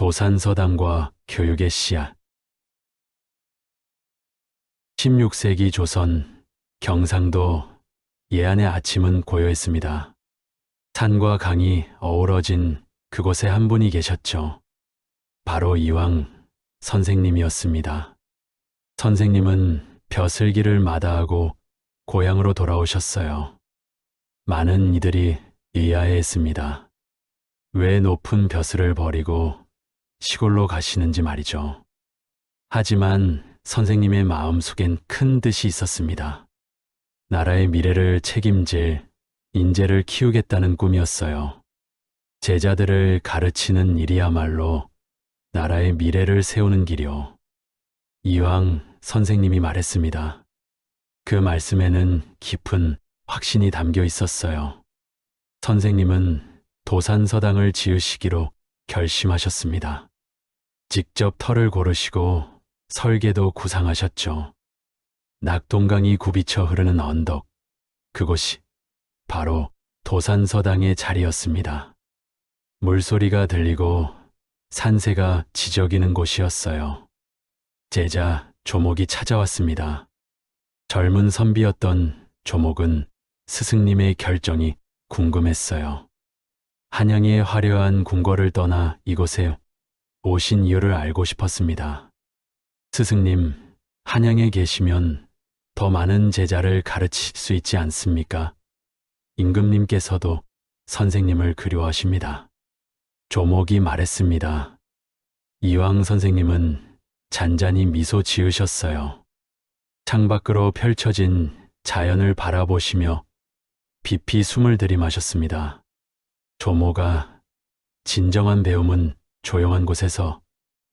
도산서당과 교육의 씨앗. 16세기 조선 경상도 예안의 아침은 고요했습니다. 산과 강이 어우러진 그곳에 한 분이 계셨죠. 바로 이황 선생님이었습니다. 선생님은 벼슬기를 마다하고 고향으로 돌아오셨어요. 많은 이들이 의아해했습니다. 왜 높은 벼슬을 버리고 시골로 가시는지 말이죠. 하지만 선생님의 마음속엔 큰 뜻이 있었습니다. 나라의 미래를 책임질 인재를 키우겠다는 꿈이었어요. 제자들을 가르치는 일이야말로 나라의 미래를 세우는 길이요. 이황 선생님이 말했습니다. 그 말씀에는 깊은 확신이 담겨 있었어요. 선생님은 도산서당을 지으시기로 결심하셨습니다. 직접 터를 고르시고 설계도 구상하셨죠. 낙동강이 굽이쳐 흐르는 언덕, 그곳이 바로 도산서당의 자리였습니다. 물소리가 들리고 산새가 지저귀는 곳이었어요. 제자 조목이 찾아왔습니다. 젊은 선비였던 조목은 스승님의 결정이 궁금했어요. 한양의 화려한 궁궐을 떠나 이곳에 오신 이유를 알고 싶었습니다. 스승님, 한양에 계시면 더 많은 제자를 가르칠 수 있지 않습니까? 임금님께서도 선생님을 그리워하십니다. 조목이 말했습니다. 이황 선생님은 잔잔히 미소 지으셨어요. 창밖으로 펼쳐진 자연을 바라보시며 깊이 숨을 들이마셨습니다. 조모가 진정한 배움은 조용한 곳에서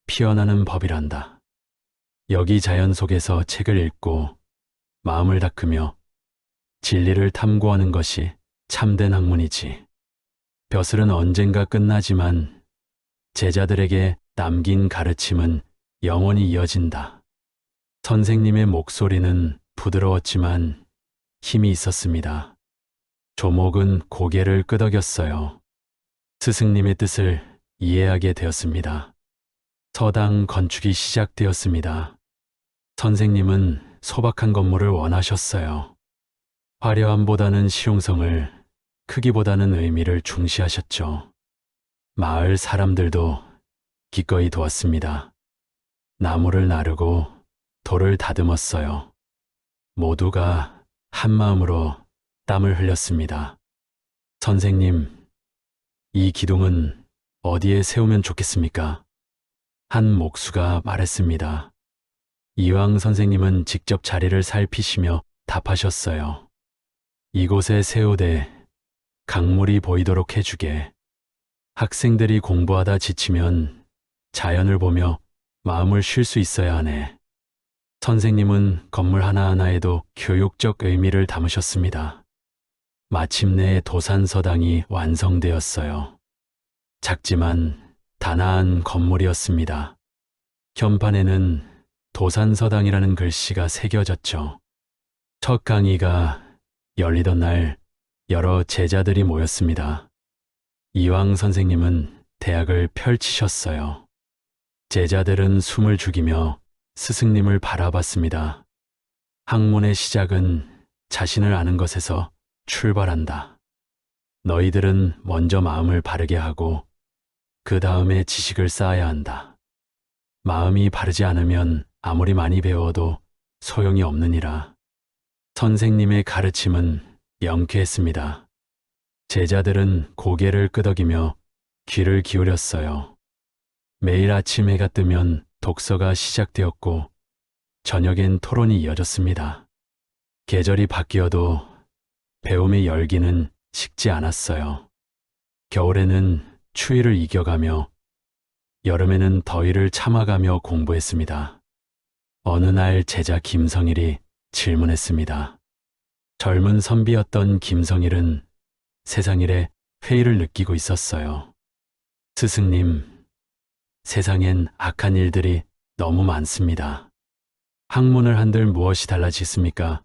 피어나는 법이란다. 여기 자연 속에서 책을 읽고 마음을 닦으며 진리를 탐구하는 것이 참된 학문이지. 벼슬은 언젠가 끝나지만 제자들에게 남긴 가르침은 영원히 이어진다. 선생님의 목소리는 부드러웠지만 힘이 있었습니다. 조목은 고개를 끄덕였어요. 스승님의 뜻을 이해하게 되었습니다. 서당 건축이 시작되었습니다. 선생님은 소박한 건물을 원하셨어요. 화려함보다는 실용성을, 크기보다는 의미를 중시하셨죠. 마을 사람들도 기꺼이 도왔습니다. 나무를 나르고 돌을 다듬었어요. 모두가 한마음으로 땀을 흘렸습니다. 선생님, 이 기둥은 어디에 세우면 좋겠습니까? 한 목수가 말했습니다. 이황 선생님은 직접 자리를 살피시며 답하셨어요. 이곳에 세우되 강물이 보이도록 해주게. 학생들이 공부하다 지치면 자연을 보며 마음을 쉴 수 있어야 하네. 선생님은 건물 하나하나에도 교육적 의미를 담으셨습니다. 마침내 도산서당이 완성되었어요. 작지만 단아한 건물이었습니다. 현판에는 도산서당이라는 글씨가 새겨졌죠. 첫 강의가 열리던 날 여러 제자들이 모였습니다. 이황 선생님은 대학을 펼치셨어요. 제자들은 숨을 죽이며 스승님을 바라봤습니다. 학문의 시작은 자신을 아는 것에서 출발한다. 너희들은 먼저 마음을 바르게 하고 그 다음에 지식을 쌓아야 한다. 마음이 바르지 않으면 아무리 많이 배워도 소용이 없느니라. 선생님의 가르침은 명쾌했습니다. 제자들은 고개를 끄덕이며 귀를 기울였어요. 매일 아침 해가 뜨면 독서가 시작되었고 저녁엔 토론이 이어졌습니다. 계절이 바뀌어도 배움의 열기는 식지 않았어요. 겨울에는 추위를 이겨가며 여름에는 더위를 참아가며 공부했습니다. 어느 날 제자 김성일이 질문했습니다. 젊은 선비였던 김성일은 세상일에 회의를 느끼고 있었어요. 스승님, 세상엔 악한 일들이 너무 많습니다. 학문을 한들 무엇이 달라지습니까?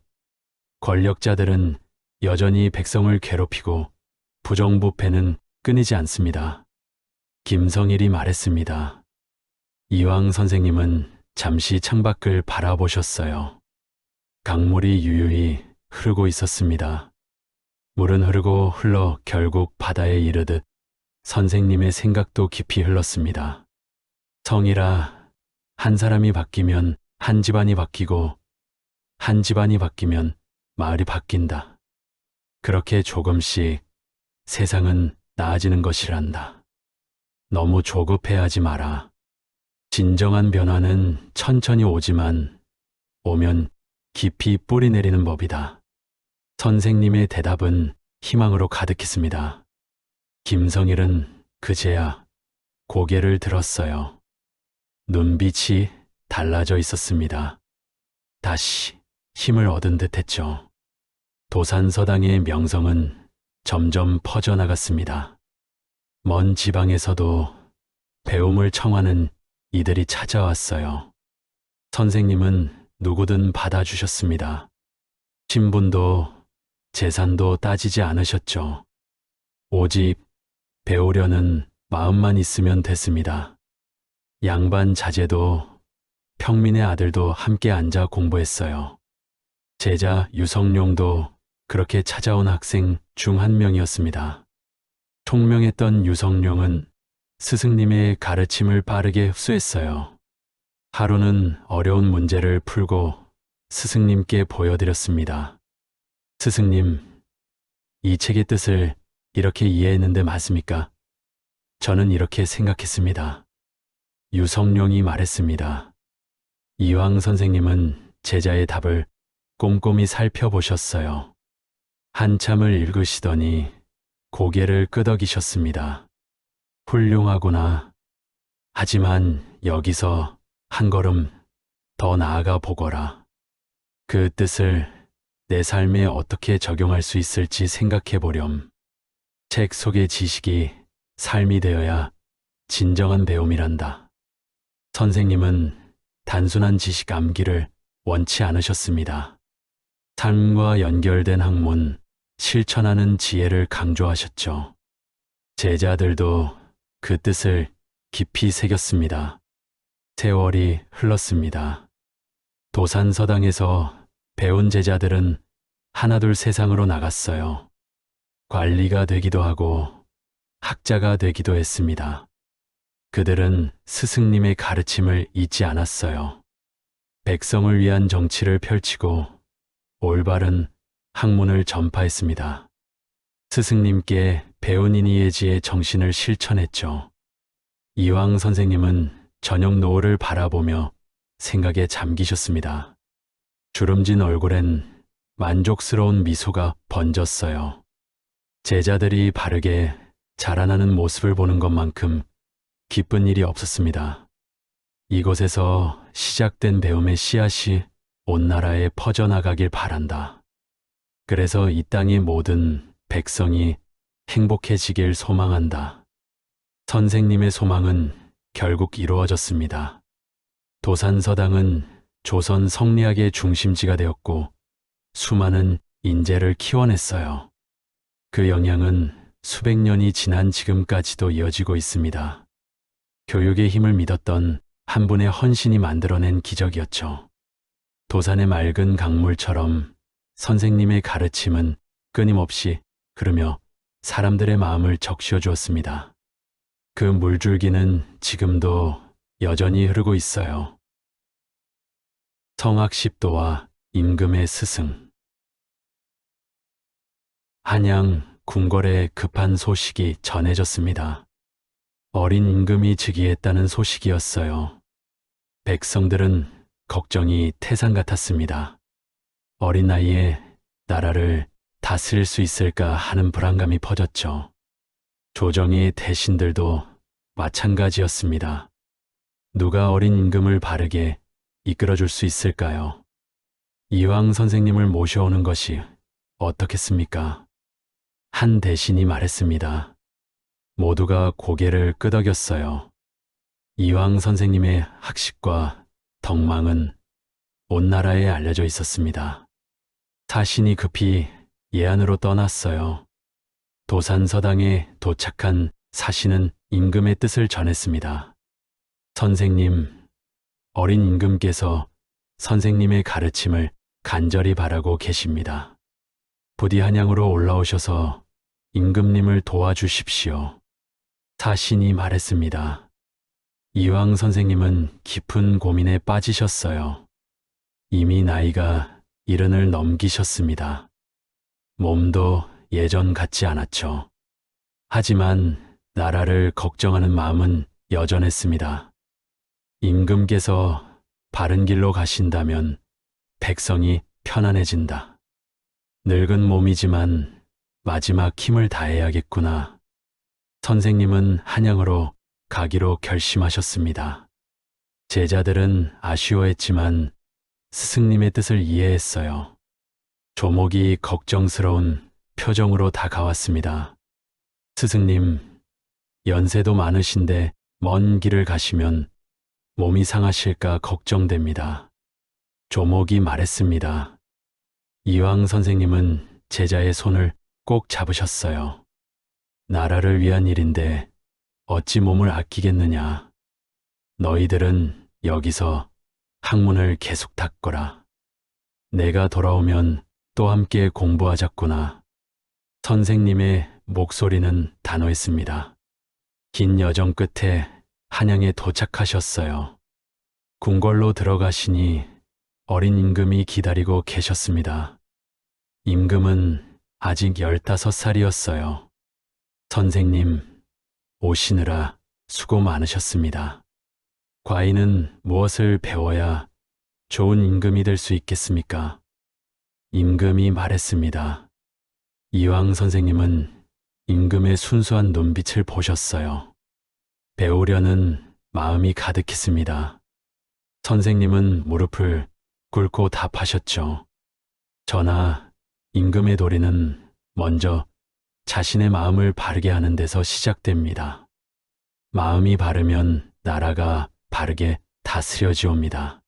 권력자들은 여전히 백성을 괴롭히고 부정부패는 끊이지 않습니다. 김성일이 말했습니다. 이황 선생님은 잠시 창밖을 바라보셨어요. 강물이 유유히 흐르고 있었습니다. 물은 흐르고 흘러 결국 바다에 이르듯 선생님의 생각도 깊이 흘렀습니다. 성이라, 한 사람이 바뀌면 한 집안이 바뀌고 한 집안이 바뀌면 마을이 바뀐다. 그렇게 조금씩 세상은 나아지는 것이란다. 너무 조급해하지 마라. 진정한 변화는 천천히 오지만 오면 깊이 뿌리 내리는 법이다. 선생님의 대답은 희망으로 가득했습니다. 김성일은 그제야 고개를 들었어요. 눈빛이 달라져 있었습니다. 다시 힘을 얻은 듯 했죠. 도산서당의 명성은 점점 퍼져나갔습니다. 먼 지방에서도 배움을 청하는 이들이 찾아왔어요. 선생님은 누구든 받아주셨습니다. 신분도 재산도 따지지 않으셨죠. 오직 배우려는 마음만 있으면 됐습니다. 양반 자제도 평민의 아들도 함께 앉아 공부했어요. 제자 유성룡도 그렇게 찾아온 학생 중 한 명이었습니다. 총명했던 유성룡은 스승님의 가르침을 빠르게 흡수했어요. 하루는 어려운 문제를 풀고 스승님께 보여드렸습니다. 스승님, 이 책의 뜻을 이렇게 이해했는데 맞습니까? 저는 이렇게 생각했습니다. 유성룡이 말했습니다. 이황 선생님은 제자의 답을 꼼꼼히 살펴보셨어요. 한참을 읽으시더니 고개를 끄덕이셨습니다. 훌륭하구나. 하지만 여기서 한 걸음 더 나아가 보거라. 그 뜻을 내 삶에 어떻게 적용할 수 있을지 생각해 보렴. 책 속의 지식이 삶이 되어야 진정한 배움이란다. 선생님은 단순한 지식 암기를 원치 않으셨습니다. 삶과 연결된 학문, 실천하는 지혜를 강조하셨죠. 제자들도 그 뜻을 깊이 새겼습니다. 세월이 흘렀습니다. 도산서당에서 배운 제자들은 하나둘 세상으로 나갔어요. 관리가 되기도 하고 학자가 되기도 했습니다. 그들은 스승님의 가르침을 잊지 않았어요. 백성을 위한 정치를 펼치고 올바른 학문을 전파했습니다. 스승님께 배운 이니에지의 정신을 실천했죠. 이황 선생님은 저녁 노을을 바라보며 생각에 잠기셨습니다. 주름진 얼굴엔 만족스러운 미소가 번졌어요. 제자들이 바르게 자라나는 모습을 보는 것만큼 기쁜 일이 없었습니다. 이곳에서 시작된 배움의 씨앗이 온 나라에 퍼져나가길 바란다. 그래서 이 땅의 모든 백성이 행복해지길 소망한다. 선생님의 소망은 결국 이루어졌습니다. 도산서당은 조선 성리학의 중심지가 되었고 수많은 인재를 키워냈어요. 그 영향은 수백 년이 지난 지금까지도 이어지고 있습니다. 교육의 힘을 믿었던 한 분의 헌신이 만들어낸 기적이었죠. 도산의 맑은 강물처럼 선생님의 가르침은 끊임없이 흐르며 사람들의 마음을 적셔 주었습니다. 그 물줄기는 지금도 여전히 흐르고 있어요. 성학십도와 임금의 스승. 한양 궁궐에 급한 소식이 전해졌습니다. 어린 임금이 즉위했다는 소식이었어요. 백성들은 걱정이 태산 같았습니다. 어린 나이에 나라를 다스릴 수 있을까 하는 불안감이 퍼졌죠. 조정의 대신들도 마찬가지였습니다. 누가 어린 임금을 바르게 이끌어줄 수 있을까요? 이황 선생님을 모셔오는 것이 어떻겠습니까? 한 대신이 말했습니다. 모두가 고개를 끄덕였어요. 이황 선생님의 학식과 덕망은 온 나라에 알려져 있었습니다. 사신이 급히 예안으로 떠났어요. 도산서당에 도착한 사신은 임금의 뜻을 전했습니다. 선생님, 어린 임금께서 선생님의 가르침을 간절히 바라고 계십니다. 부디 한양으로 올라오셔서 임금님을 도와주십시오. 사신이 말했습니다. 이황 선생님은 깊은 고민에 빠지셨어요. 이미 나이가 70을 넘기셨습니다. 몸도 예전 같지 않았죠. 하지만 나라를 걱정하는 마음은 여전했습니다. 임금께서 바른 길로 가신다면 백성이 편안해진다. 늙은 몸이지만 마지막 힘을 다해야겠구나. 선생님은 한양으로 가기로 결심하셨습니다. 제자들은 아쉬워했지만 스승님의 뜻을 이해했어요. 조목이 걱정스러운 표정으로 다가왔습니다. 스승님, 연세도 많으신데 먼 길을 가시면 몸이 상하실까 걱정됩니다. 조목이 말했습니다. 이황 선생님은 제자의 손을 꼭 잡으셨어요. 나라를 위한 일인데 어찌 몸을 아끼겠느냐. 너희들은 여기서 학문을 계속 닦거라. 내가 돌아오면 또 함께 공부하자꾸나. 선생님의 목소리는 단호했습니다. 긴 여정 끝에 한양에 도착하셨어요. 궁궐로 들어가시니 어린 임금이 기다리고 계셨습니다. 임금은 아직 15살이었어요. 선생님, 오시느라 수고 많으셨습니다. 과인은 무엇을 배워야 좋은 임금이 될 수 있겠습니까? 임금이 말했습니다. 이황 선생님은 임금의 순수한 눈빛을 보셨어요. 배우려는 마음이 가득했습니다. 선생님은 무릎을 꿇고 답하셨죠. 전하, 임금의 도리는 먼저 자신의 마음을 바르게 하는 데서 시작됩니다. 마음이 바르면 나라가 바르게 다스려지옵니다.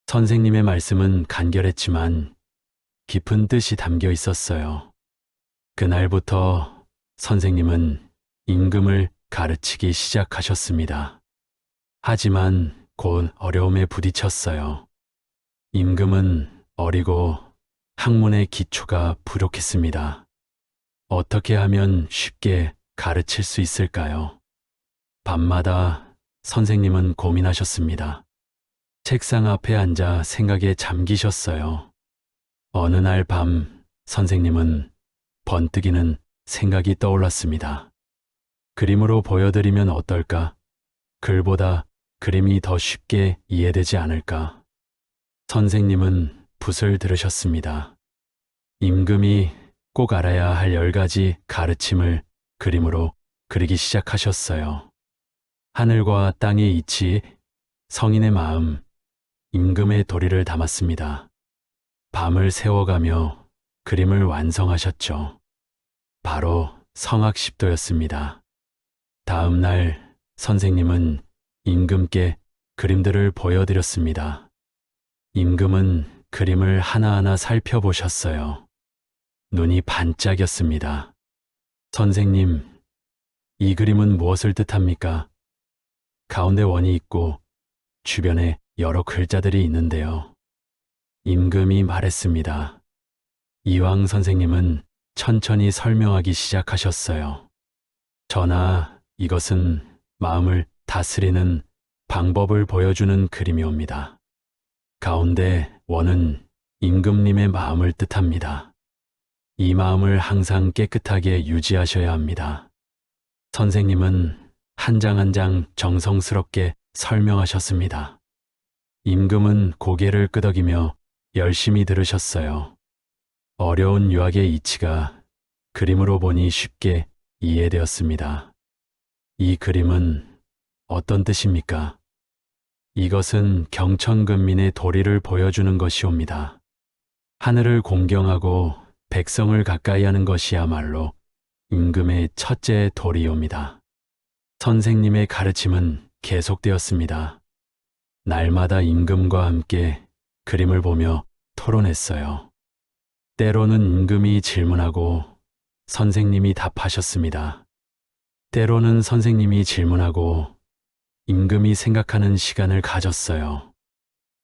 선생님의 말씀은 간결했지만 깊은 뜻이 담겨 있었어요. 그날부터 선생님은 임금을 가르치기 시작하셨습니다. 하지만 곧 어려움에 부딪혔어요. 임금은 어리고 학문의 기초가 부족했습니다. 어떻게 하면 쉽게 가르칠 수 있을까요? 밤마다 선생님은 고민하셨습니다. 책상 앞에 앉아 생각에 잠기셨어요. 어느 날 밤 선생님은 번뜩이는 생각이 떠올랐습니다. 그림으로 보여드리면 어떨까? 글보다 그림이 더 쉽게 이해되지 않을까? 선생님은 붓을 들으셨습니다. 임금이 꼭 알아야 할 10가지 가르침을 그림으로 그리기 시작하셨어요. 하늘과 땅의 이치, 성인의 마음, 임금의 도리를 담았습니다. 밤을 새워가며 그림을 완성하셨죠. 바로 성악십도였습니다. 다음 날 선생님은 임금께 그림들을 보여드렸습니다. 임금은 그림을 하나하나 살펴보셨어요. 눈이 반짝였습니다. 선생님, 이 그림은 무엇을 뜻합니까? 가운데 원이 있고 주변에 여러 글자들이 있는데요. 임금이 말했습니다. 이황 선생님은 천천히 설명하기 시작하셨어요. 전하, 이것은 마음을 다스리는 방법을 보여주는 그림이옵니다. 가운데 원은 임금님의 마음을 뜻합니다. 이 마음을 항상 깨끗하게 유지하셔야 합니다. 선생님은 한 장 한 장 정성스럽게 설명하셨습니다. 임금은 고개를 끄덕이며 열심히 들으셨어요. 어려운 유학의 이치가 그림으로 보니 쉽게 이해되었습니다. 이 그림은 어떤 뜻입니까? 이것은 경천근민의 도리를 보여주는 것이옵니다. 하늘을 공경하고 백성을 가까이 하는 것이야말로 임금의 첫째 도리옵니다. 선생님의 가르침은 계속되었습니다. 날마다 임금과 함께 그림을 보며 토론했어요. 때로는 임금이 질문하고 선생님이 답하셨습니다. 때로는 선생님이 질문하고 임금이 생각하는 시간을 가졌어요.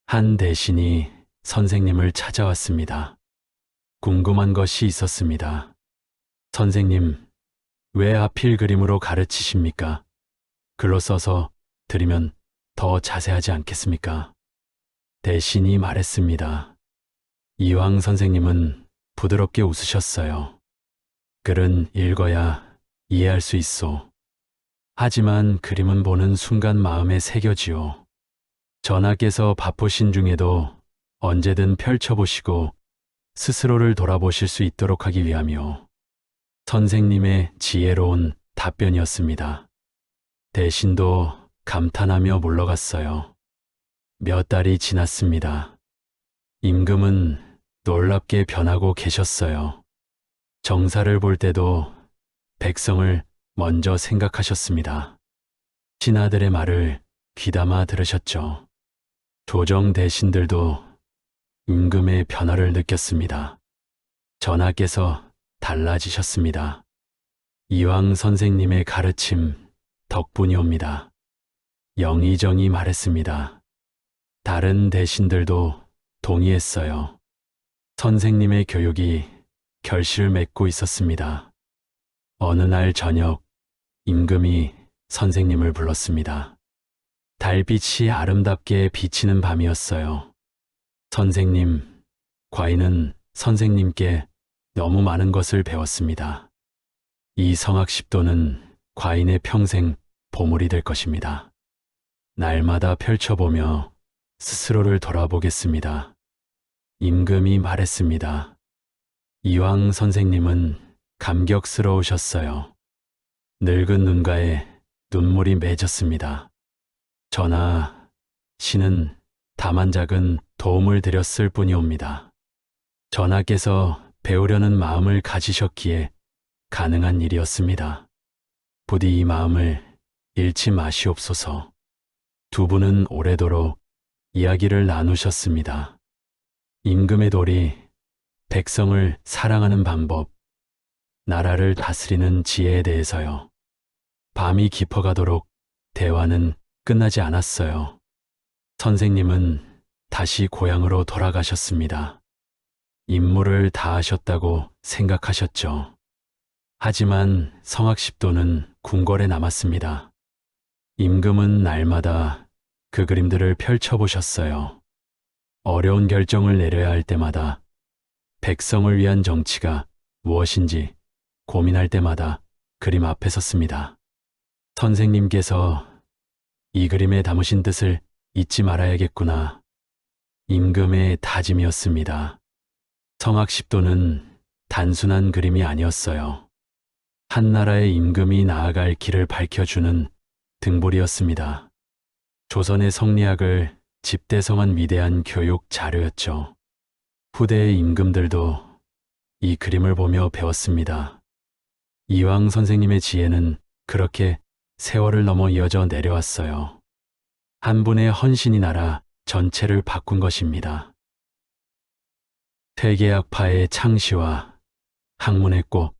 한 대신이 선생님을 찾아왔습니다. 궁금한 것이 있었습니다. 선생님, 왜 하필 그림으로 가르치십니까? 글로 써서 드리면 더 자세하지 않겠습니까? 대신이 말했습니다. 이황 선생님은 부드럽게 웃으셨어요. 글은 읽어야 이해할 수 있소. 하지만 그림은 보는 순간 마음에 새겨지오. 전하께서 바쁘신 중에도 언제든 펼쳐보시고 스스로를 돌아보실 수 있도록 하기 위함이오. 선생님의 지혜로운 답변이었습니다. 대신도 감탄하며 물러갔어요. 몇 달이 지났습니다. 임금은 놀랍게 변하고 계셨어요. 정사를 볼 때도 백성을 먼저 생각하셨습니다. 신하들의 말을 귀담아 들으셨죠. 조정 대신들도 임금의 변화를 느꼈습니다. 전하께서 달라지셨습니다. 이황 선생님의 가르침 덕분이옵니다. 영의정이 말했습니다. 다른 대신들도 동의했어요. 선생님의 교육이 결실을 맺고 있었습니다. 어느 날 저녁 임금이 선생님을 불렀습니다. 달빛이 아름답게 비치는 밤이었어요. 선생님, 과인은 선생님께 너무 많은 것을 배웠습니다. 이 성학십도는 과인의 평생 보물이 될 것입니다. 날마다 펼쳐보며 스스로를 돌아보겠습니다. 임금이 말했습니다. 이황 선생님은 감격스러우셨어요. 늙은 눈가에 눈물이 맺었습니다. 전하, 신은 다만 작은 도움을 드렸을 뿐이옵니다. 전하께서 배우려는 마음을 가지셨기에 가능한 일이었습니다. 부디 이 마음을 잃지 마시옵소서. 두 분은 오래도록 이야기를 나누셨습니다. 임금의 도리, 백성을 사랑하는 방법, 나라를 다스리는 지혜에 대해서요. 밤이 깊어가도록 대화는 끝나지 않았어요. 선생님은 다시 고향으로 돌아가셨습니다. 임무를 다하셨다고 생각하셨죠. 하지만 성학십도는 궁궐에 남았습니다. 임금은 날마다 그 그림들을 펼쳐보셨어요. 어려운 결정을 내려야 할 때마다, 백성을 위한 정치가 무엇인지 고민할 때마다 그림 앞에 섰습니다. 선생님께서 이 그림에 담으신 뜻을 잊지 말아야겠구나. 임금의 다짐이었습니다. 성학십도는 단순한 그림이 아니었어요. 한 나라의 임금이 나아갈 길을 밝혀주는 등불이었습니다. 조선의 성리학을 집대성한 위대한 교육 자료였죠. 후대의 임금들도 이 그림을 보며 배웠습니다. 이황 선생님의 지혜는 그렇게 세월을 넘어 이어져 내려왔어요. 한 분의 헌신이 나라 전체를 바꾼 것입니다. 퇴계학파의 창시와 학문의 꽃,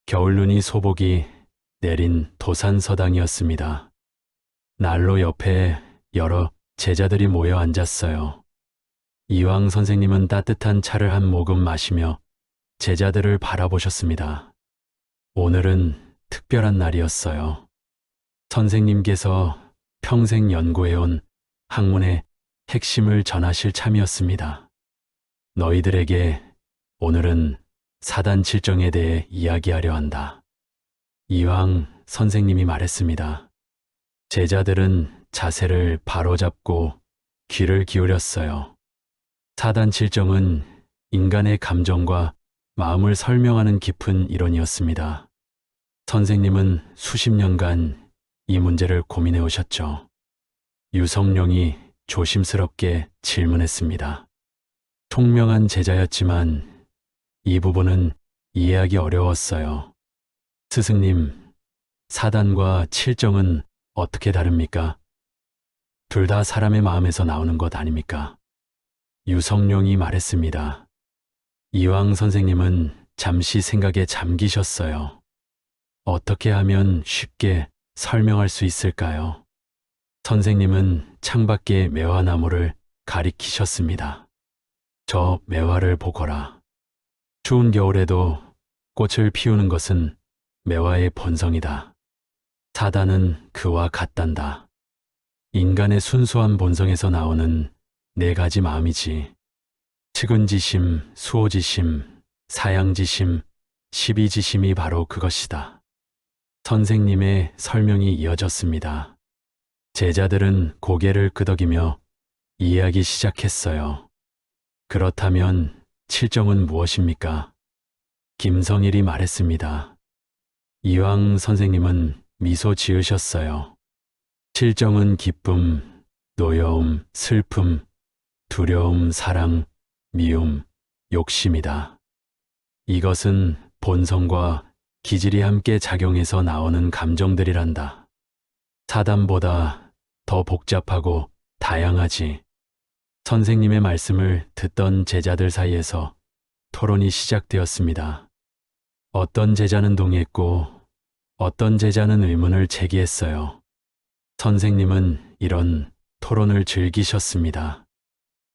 겨울눈이 소복이 내린 도산서당이었습니다. 난로 옆에 여러 제자들이 모여 앉았어요. 이황 선생님은 따뜻한 차를 한 모금 마시며 제자들을 바라보셨습니다. 오늘은 특별한 날이었어요. 선생님께서 평생 연구해온 학문의 핵심을 전하실 참이었습니다. 너희들에게 오늘은 사단칠정에 대해 이야기하려 한다. 이황 선생님이 말했습니다. 제자들은 자세를 바로잡고 귀를 기울였어요. 사단칠정은 인간의 감정과 마음을 설명하는 깊은 이론이었습니다. 선생님은 수십 년간 이 문제를 고민해 오셨죠. 유성룡이 조심스럽게 질문했습니다. 총명한 제자였지만 이 부분은 이해하기 어려웠어요. 스승님, 사단과 칠정은 어떻게 다릅니까? 둘 다 사람의 마음에서 나오는 것 아닙니까? 유성룡이 말했습니다. 이황 선생님은 잠시 생각에 잠기셨어요. 어떻게 하면 쉽게 설명할 수 있을까요? 선생님은 창밖에 매화나무를 가리키셨습니다. 저 매화를 보거라. 추운 겨울에도 꽃을 피우는 것은 매화의 본성이다. 사단은 그와 같단다. 인간의 순수한 본성에서 나오는 네 가지 마음이지. 측은지심, 수호지심, 사양지심, 시비지심이 바로 그것이다. 선생님의 설명이 이어졌습니다. 제자들은 고개를 끄덕이며 이해하기 시작했어요. 그렇다면 칠정은 무엇입니까? 김성일이 말했습니다. 이황 선생님은 미소 지으셨어요. 칠정은 기쁨, 노여움, 슬픔, 두려움, 사랑, 미움, 욕심이다. 이것은 본성과 기질이 함께 작용해서 나오는 감정들이란다. 사단보다 더 복잡하고 다양하지. 선생님의 말씀을 듣던 제자들 사이에서 토론이 시작되었습니다. 어떤 제자는 동의했고 어떤 제자는 의문을 제기했어요. 선생님은 이런 토론을 즐기셨습니다.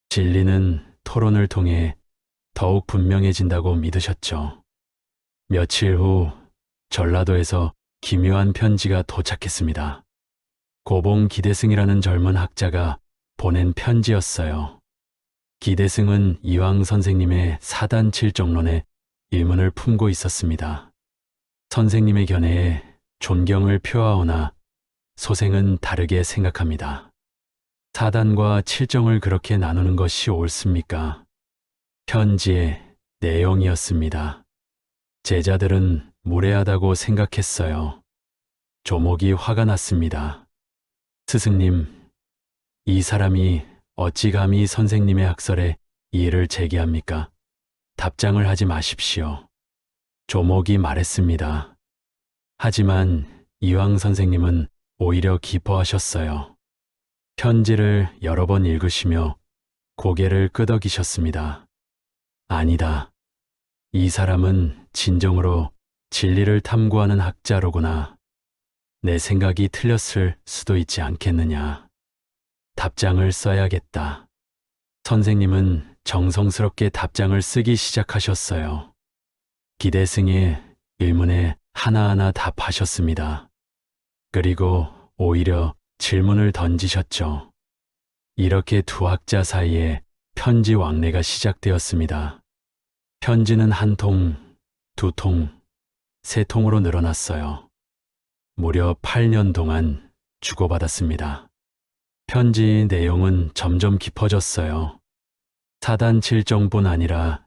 진리는 토론을 통해 더욱 분명해진다고 믿으셨죠. 며칠 후 전라도에서 기묘한 편지가 도착했습니다. 고봉 기대승이라는 젊은 학자가 보낸 편지였어요. 기대승은 이황 선생님의 사단 칠정론에 의문을 품고 있었습니다. 선생님의 견해에 존경을 표하오나 소생은 다르게 생각합니다. 사단과 칠정을 그렇게 나누는 것이 옳습니까? 편지의 내용이었습니다. 제자들은 무례하다고 생각했어요. 조목이 화가 났습니다. 스승님, 이 사람이 어찌 감히 선생님의 학설에 이의를 제기합니까? 답장을 하지 마십시오. 조목이 말했습니다. 하지만 이황 선생님은 오히려 기뻐하셨어요. 편지를 여러 번 읽으시며 고개를 끄덕이셨습니다. 아니다. 이 사람은 진정으로 진리를 탐구하는 학자로구나. 내 생각이 틀렸을 수도 있지 않겠느냐. 답장을 써야겠다. 선생님은 정성스럽게 답장을 쓰기 시작하셨어요. 기대승의 의문에 하나하나 답하셨습니다. 그리고 오히려 질문을 던지셨죠. 이렇게 두 학자 사이에 편지 왕래가 시작되었습니다. 편지는 한 통, 두 통, 세 통으로 늘어났어요. 무려 8년 동안 주고받았습니다. 편지 내용은 점점 깊어졌어요. 사단 칠정뿐 아니라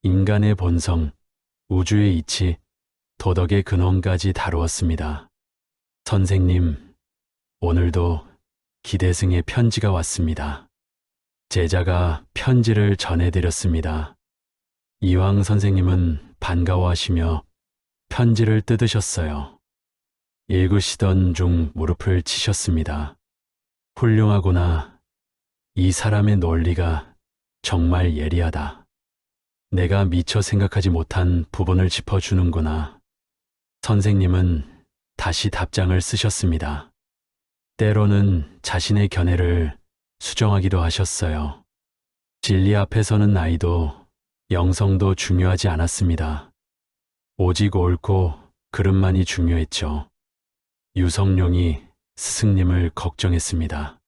인간의 본성, 우주의 이치, 도덕의 근원까지 다루었습니다. 선생님, 오늘도 기대승의 편지가 왔습니다. 제자가 편지를 전해드렸습니다. 이황 선생님은 반가워하시며 편지를 뜯으셨어요. 읽으시던 중 무릎을 치셨습니다. 훌륭하구나. 이 사람의 논리가 정말 예리하다. 내가 미처 생각하지 못한 부분을 짚어주는구나. 선생님은 다시 답장을 쓰셨습니다. 때로는 자신의 견해를 수정하기도 하셨어요. 진리 앞에서는 나이도 영성도 중요하지 않았습니다. 오직 옳고 그름만이 중요했죠. 유성룡이 스승님을 걱정했습니다.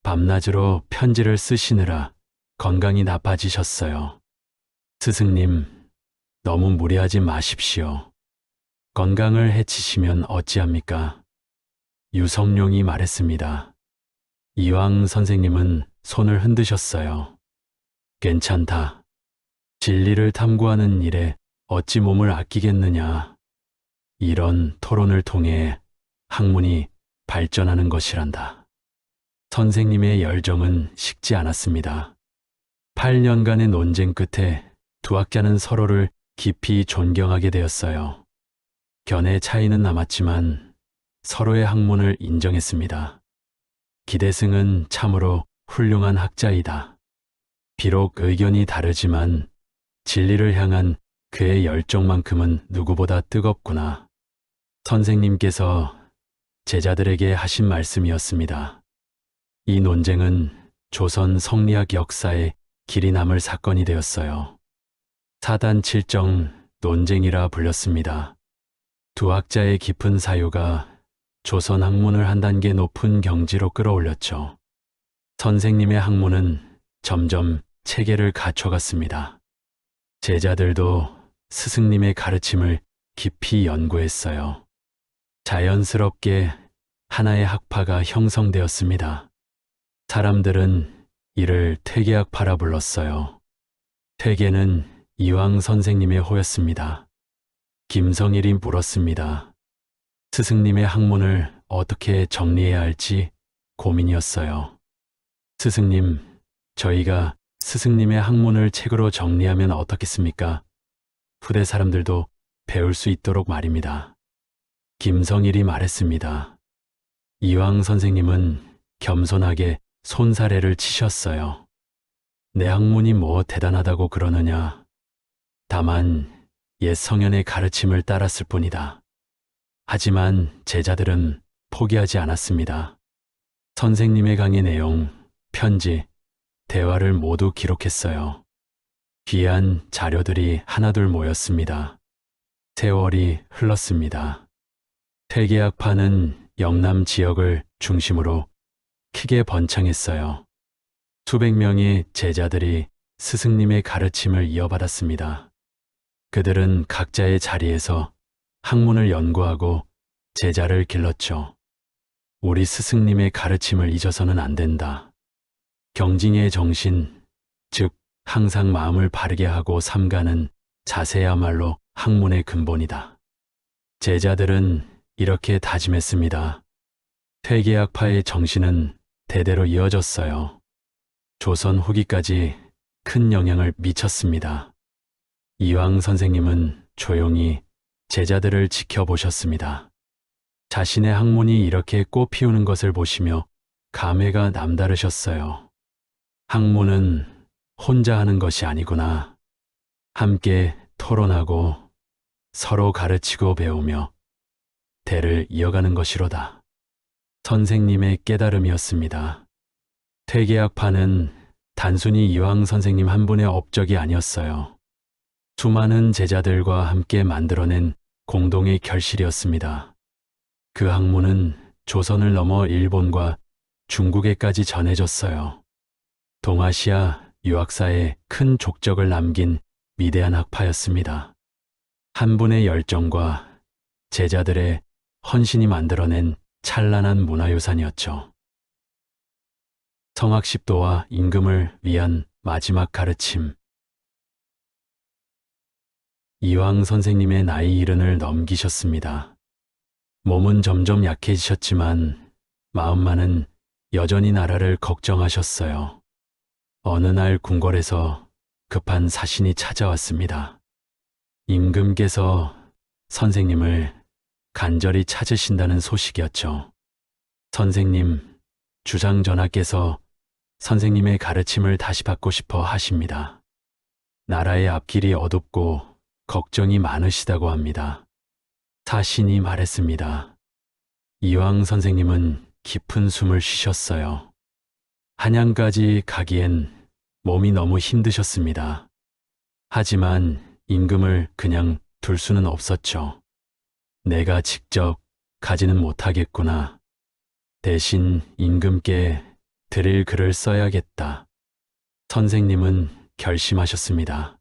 밤낮으로 편지를 쓰시느라 건강이 나빠지셨어요. 스승님, 너무 무리하지 마십시오. 건강을 해치시면 어찌합니까? 유성룡이 말했습니다. 이황 선생님은 손을 흔드셨어요. 괜찮다. 진리를 탐구하는 일에 어찌 몸을 아끼겠느냐. 이런 토론을 통해 학문이 발전하는 것이란다. 선생님의 열정은 식지 않았습니다. 8년간의 논쟁 끝에 두 학자는 서로를 깊이 존경하게 되었어요. 견해 차이는 남았지만 서로의 학문을 인정했습니다. 기대승은 참으로 훌륭한 학자이다. 비록 의견이 다르지만 진리를 향한 그의 열정만큼은 누구보다 뜨겁구나. 선생님께서 제자들에게 하신 말씀이었습니다. 이 논쟁은 조선 성리학 역사에 길이 남을 사건이 되었어요. 사단칠정 논쟁이라 불렸습니다. 두 학자의 깊은 사유가 조선 학문을 한 단계 높은 경지로 끌어올렸죠. 선생님의 학문은 점점 체계를 갖춰갔습니다. 제자들도 스승님의 가르침을 깊이 연구했어요. 자연스럽게 하나의 학파가 형성되었습니다. 사람들은 이를 퇴계학파라 불렀어요. 퇴계는 이황 선생님의 호였습니다. 김성일이 물었습니다. 스승님의 학문을 어떻게 정리해야 할지 고민이었어요. 스승님, 저희가 스승님의 학문을 책으로 정리하면 어떻겠습니까? 후대 사람들도 배울 수 있도록 말입니다. 김성일이 말했습니다. 이황 선생님은 겸손하게 손사래를 치셨어요. 내 학문이 뭐 대단하다고 그러느냐. 다만 옛 성현의 가르침을 따랐을 뿐이다. 하지만 제자들은 포기하지 않았습니다. 선생님의 강의 내용, 편지, 대화를 모두 기록했어요. 귀한 자료들이 하나둘 모였습니다. 세월이 흘렀습니다. 퇴계학파는 영남 지역을 중심으로 크게 번창했어요. 수백 명의 제자들이 스승님의 가르침을 이어받았습니다. 그들은 각자의 자리에서 학문을 연구하고 제자를 길렀죠. 우리 스승님의 가르침을 잊어서는 안 된다. 경징의 정신, 즉 항상 마음을 바르게 하고 삼가는 자세야말로 학문의 근본이다. 제자들은 이렇게 다짐했습니다. 퇴계학파의 정신은 대대로 이어졌어요. 조선 후기까지 큰 영향을 미쳤습니다. 이황 선생님은 조용히 제자들을 지켜보셨습니다. 자신의 학문이 이렇게 꽃피우는 것을 보시며 감회가 남다르셨어요. 학문은 혼자 하는 것이 아니구나. 함께 토론하고 서로 가르치고 배우며 대를 이어가는 것이로다. 선생님의 깨달음이었습니다. 퇴계학파는 단순히 이황 선생님 한 분의 업적이 아니었어요. 수많은 제자들과 함께 만들어낸 공동의 결실이었습니다. 그 학문은 조선을 넘어 일본과 중국에까지 전해졌어요. 동아시아 유학사에 큰 족적을 남긴 위대한 학파였습니다. 한 분의 열정과 제자들의 헌신이 만들어낸 찬란한 문화유산이었죠. 성학십도와 임금을 위한 마지막 가르침. 이황 선생님의 나이 70을 넘기셨습니다. 몸은 점점 약해지셨지만 마음만은 여전히 나라를 걱정하셨어요. 어느 날 궁궐에서 급한 사신이 찾아왔습니다. 임금께서 선생님을 간절히 찾으신다는 소식이었죠. 선생님, 주상전하께서 선생님의 가르침을 다시 받고 싶어 하십니다. 나라의 앞길이 어둡고 걱정이 많으시다고 합니다. 사신이 말했습니다. 이황 선생님은 깊은 숨을 쉬셨어요. 한양까지 가기엔 몸이 너무 힘드셨습니다. 하지만 임금을 그냥 둘 수는 없었죠. 내가 직접 가지는 못하겠구나. 대신 임금께 드릴 글을 써야겠다. 선생님은 결심하셨습니다.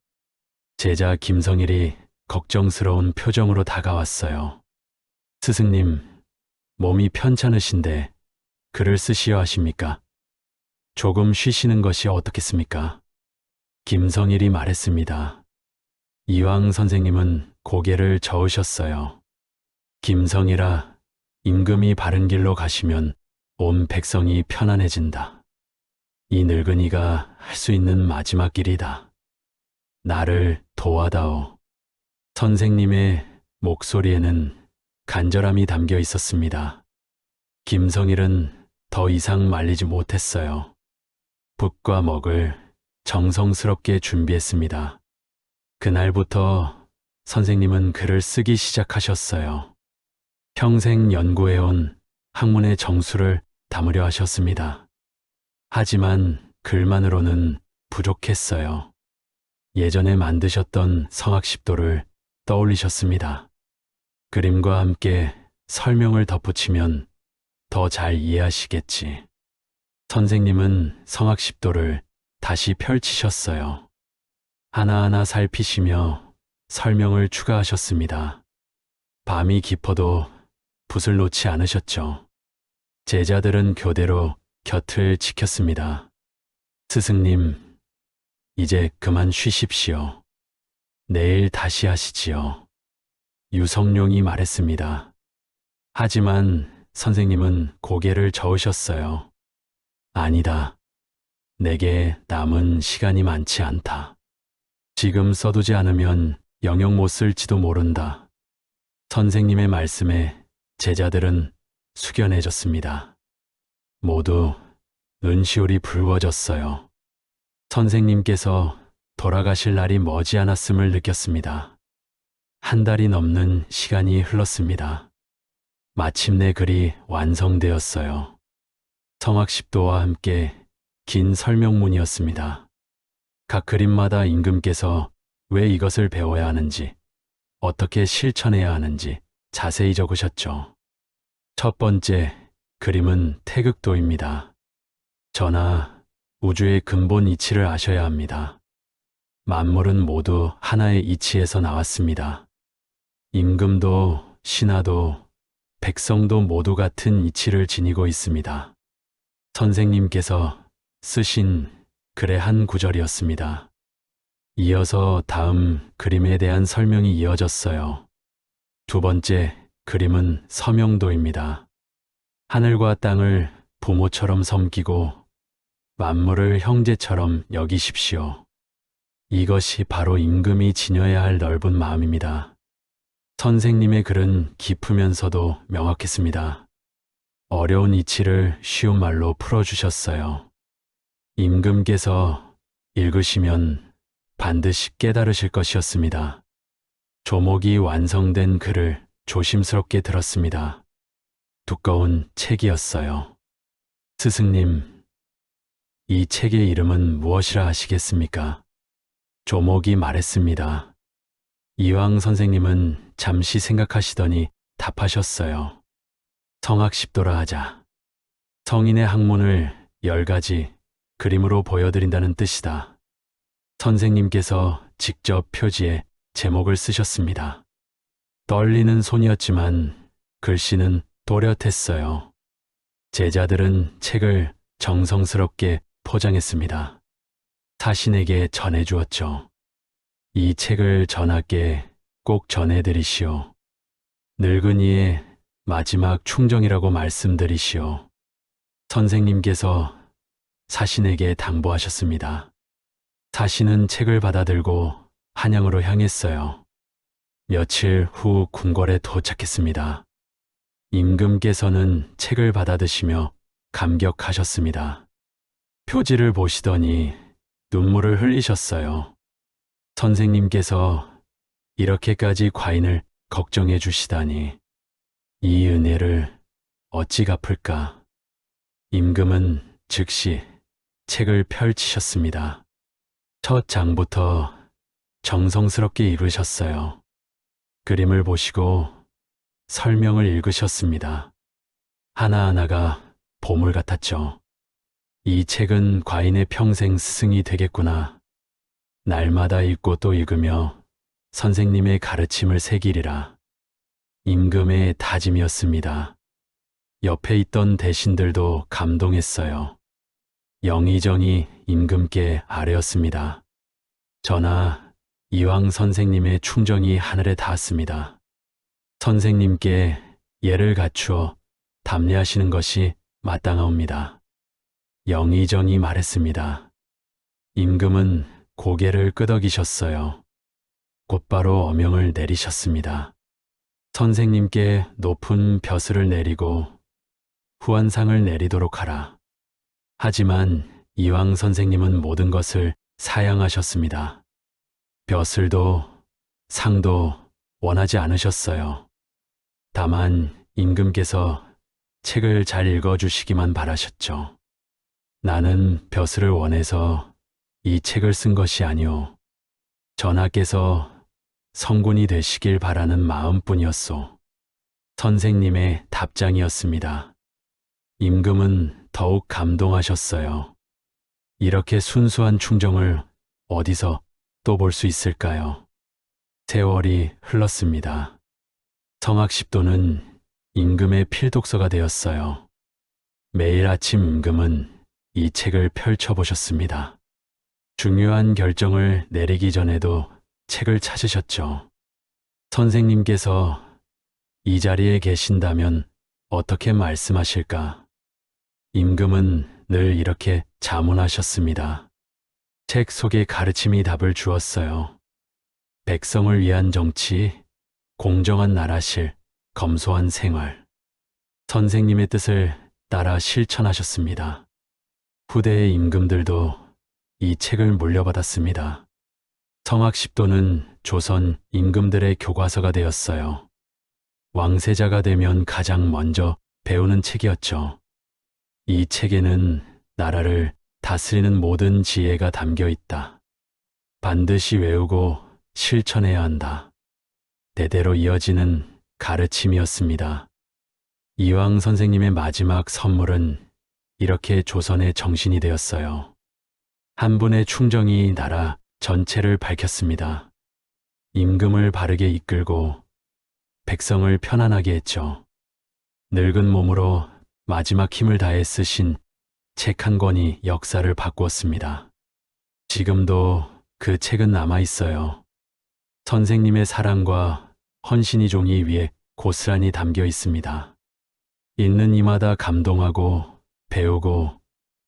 제자 김성일이 걱정스러운 표정으로 다가왔어요. 스승님, 몸이 편찮으신데 글을 쓰시어 하십니까? 조금 쉬시는 것이 어떻겠습니까? 김성일이 말했습니다. 이황 선생님은 고개를 저으셨어요. 김성일아, 임금이 바른 길로 가시면 온 백성이 편안해진다. 이 늙은이가 할 수 있는 마지막 길이다. 나를 도와다오. 선생님의 목소리에는 간절함이 담겨 있었습니다. 김성일은 더 이상 말리지 못했어요. 붓과 먹을 정성스럽게 준비했습니다. 그날부터 선생님은 글을 쓰기 시작하셨어요. 평생 연구해온 학문의 정수를 담으려 하셨습니다. 하지만 글만으로는 부족했어요. 예전에 만드셨던 성학십도를 떠올리셨습니다. 그림과 함께 설명을 덧붙이면 더 잘 이해하시겠지. 선생님은 성학십도를 다시 펼치셨어요. 하나하나 살피시며 설명을 추가하셨습니다. 밤이 깊어도 붓을 놓지 않으셨죠. 제자들은 교대로 곁을 지켰습니다. 스승님, 이제 그만 쉬십시오. 내일 다시 하시지요. 유성룡이 말했습니다. 하지만 선생님은 고개를 저으셨어요. 아니다. 내게 남은 시간이 많지 않다. 지금 써두지 않으면 영영 못 쓸지도 모른다. 선생님의 말씀에 제자들은 숙연해졌습니다. 모두 눈시울이 붉어졌어요. 선생님께서 돌아가실 날이 머지않았음을 느꼈습니다. 한 달이 넘는 시간이 흘렀습니다. 마침내 글이 완성되었어요. 성학십도와 함께 긴 설명문이었습니다. 각 그림마다 임금께서 왜 이것을 배워야 하는지, 어떻게 실천해야 하는지 자세히 적으셨죠. 첫 번째 그림은 태극도입니다. 전하, 우주의 근본 이치를 아셔야 합니다. 만물은 모두 하나의 이치에서 나왔습니다. 임금도 신하도 백성도 모두 같은 이치를 지니고 있습니다. 선생님께서 쓰신 글의 한 구절이었습니다. 이어서 다음 그림에 대한 설명이 이어졌어요. 두 번째 그림은 서명도입니다. 하늘과 땅을 부모처럼 섬기고 만물을 형제처럼 여기십시오. 이것이 바로 임금이 지녀야 할 넓은 마음입니다. 선생님의 글은 깊으면서도 명확했습니다. 어려운 이치를 쉬운 말로 풀어주셨어요. 임금께서 읽으시면 반드시 깨달으실 것이었습니다. 조목이 완성된 글을 조심스럽게 들었습니다. 두꺼운 책이었어요. 스승님, 이 책의 이름은 무엇이라 하시겠습니까? 조목이 말했습니다. 이황 선생님은 잠시 생각하시더니 답하셨어요. 성학십도라 하자. 성인의 학문을 10가지 그림으로 보여드린다는 뜻이다. 선생님께서 직접 표지에 제목을 쓰셨습니다. 떨리는 손이었지만 글씨는 또렷했어요. 제자들은 책을 정성스럽게 포장했습니다. 사신에게 전해주었죠. 이 책을 전하께 꼭 전해드리시오. 늙은이의 마지막 충정이라고 말씀드리시오. 선생님께서 사신에게 당부하셨습니다. 사신은 책을 받아들고 한양으로 향했어요. 며칠 후 궁궐에 도착했습니다. 임금께서는 책을 받아드시며 감격하셨습니다. 표지를 보시더니 눈물을 흘리셨어요. 선생님께서 이렇게까지 과인을 걱정해 주시다니 이 은혜를 어찌 갚을까. 임금은 즉시 책을 펼치셨습니다. 첫 장부터 정성스럽게 읽으셨어요. 그림을 보시고 설명을 읽으셨습니다. 하나하나가 보물 같았죠. 이 책은 과인의 평생 스승이 되겠구나. 날마다 읽고 또 읽으며 선생님의 가르침을 새기리라. 임금의 다짐이었습니다. 옆에 있던 대신들도 감동했어요. 영의정이 임금께 아뢰었습니다. 전하, 이황 선생님의 충정이 하늘에 닿았습니다. 선생님께 예를 갖추어 답례하시는 것이 마땅하옵니다. 영의정이 말했습니다. 임금은 고개를 끄덕이셨어요. 곧바로 어명을 내리셨습니다. 선생님께 높은 벼슬을 내리고 후한상을 내리도록 하라. 하지만 이황 선생님은 모든 것을 사양하셨습니다. 벼슬도 상도 원하지 않으셨어요. 다만 임금께서 책을 잘 읽어주시기만 바라셨죠. 나는 벼슬을 원해서 이 책을 쓴 것이 아니오. 전하께서 성군이 되시길 바라는 마음뿐이었소. 선생님의 답장이었습니다. 임금은 더욱 감동하셨어요. 이렇게 순수한 충정을 어디서 또 볼 수 있을까요? 세월이 흘렀습니다. 성학십도는 임금의 필독서가 되었어요. 매일 아침 임금은 이 책을 펼쳐보셨습니다. 중요한 결정을 내리기 전에도 책을 찾으셨죠. 선생님께서 이 자리에 계신다면 어떻게 말씀하실까? 임금은 늘 이렇게 자문하셨습니다. 책 속의 가르침이 답을 주었어요. 백성을 위한 정치, 공정한 나라실, 검소한 생활. 선생님의 뜻을 따라 실천하셨습니다. 후대의 임금들도 이 책을 물려받았습니다. 성학십도는 조선 임금들의 교과서가 되었어요. 왕세자가 되면 가장 먼저 배우는 책이었죠. 이 책에는 나라를 다스리는 모든 지혜가 담겨 있다. 반드시 외우고 실천해야 한다. 대대로 이어지는 가르침이었습니다. 이황 선생님의 마지막 선물은 이렇게 조선의 정신이 되었어요. 한 분의 충정이 나라 전체를 밝혔습니다. 임금을 바르게 이끌고 백성을 편안하게 했죠. 늙은 몸으로 마지막 힘을 다해 쓰신 책 한 권이 역사를 바꾸었습니다. 지금도 그 책은 남아 있어요. 선생님의 사랑과 헌신이 종이 위에 고스란히 담겨 있습니다. 읽는 이마다 감동하고 배우고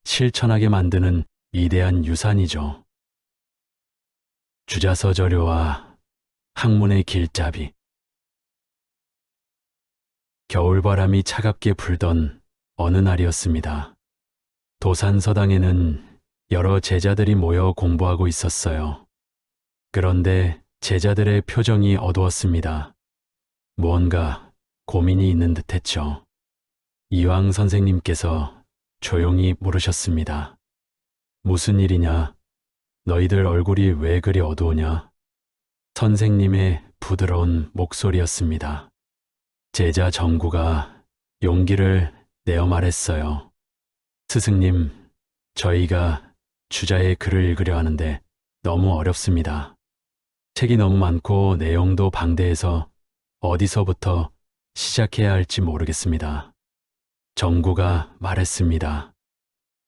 실천하게 만드는 위대한 유산이죠. 주자서저료와 학문의 길잡이. 겨울바람이 차갑게 불던 어느 날이었습니다. 도산서당에는 여러 제자들이 모여 공부하고 있었어요. 그런데 제자들의 표정이 어두웠습니다. 무언가 고민이 있는 듯했죠. 이황 선생님께서 조용히 물으셨습니다. 무슨 일이냐? 너희들 얼굴이 왜 그리 어두우냐? 선생님의 부드러운 목소리였습니다. 제자 정구가 용기를 내어 말했어요. 스승님, 저희가 주자의 글을 읽으려 하는데 너무 어렵습니다. 책이 너무 많고 내용도 방대해서 어디서부터 시작해야 할지 모르겠습니다. 정구가 말했습니다.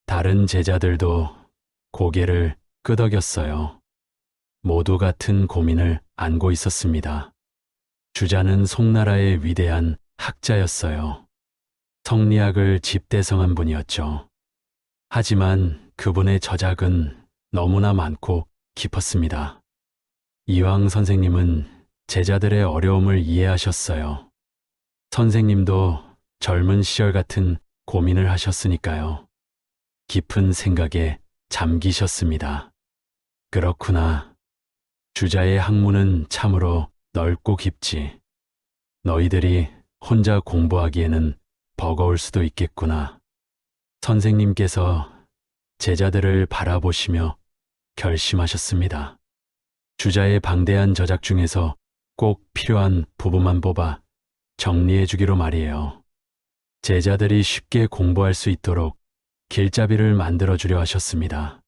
다른 제자들도 고개를 끄덕였어요. 모두 같은 고민을 안고 있었습니다. 주자는 송나라의 위대한 학자였어요. 성리학을 집대성한 분이었죠. 하지만 그분의 저작은 너무나 많고 깊었습니다. 이황 선생님은 제자들의 어려움을 이해하셨어요. 선생님도 젊은 시절 같은 고민을 하셨으니까요. 깊은 생각에 잠기셨습니다. 그렇구나. 주자의 학문은 참으로 넓고 깊지. 너희들이 혼자 공부하기에는 버거울 수도 있겠구나. 선생님께서 제자들을 바라보시며 결심하셨습니다. 주자의 방대한 저작 중에서 꼭 필요한 부분만 뽑아 정리해 주기로 말이에요. 제자들이 쉽게 공부할 수 있도록 길잡이를 만들어 주려 하셨습니다.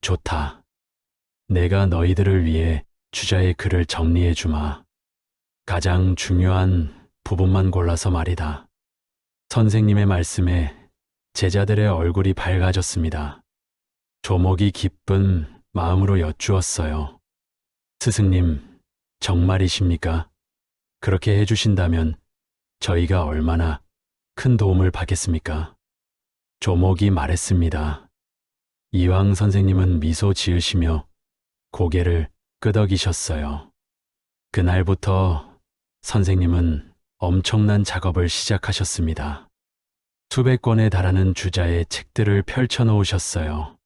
좋다. 내가 너희들을 위해 주자의 글을 정리해 주마. 가장 중요한 부분만 골라서 말이다. 선생님의 말씀에 제자들의 얼굴이 밝아졌습니다. 조목이 기쁜 마음으로 여쭈었어요. 스승님, 정말이십니까? 그렇게 해주신다면 저희가 얼마나 큰 도움을 받겠습니까? 조목이 말했습니다. 이황 선생님은 미소 지으시며 고개를 끄덕이셨어요. 그날부터 선생님은 엄청난 작업을 시작하셨습니다. 수백 권에 달하는 주자의 책들을 펼쳐 놓으셨어요.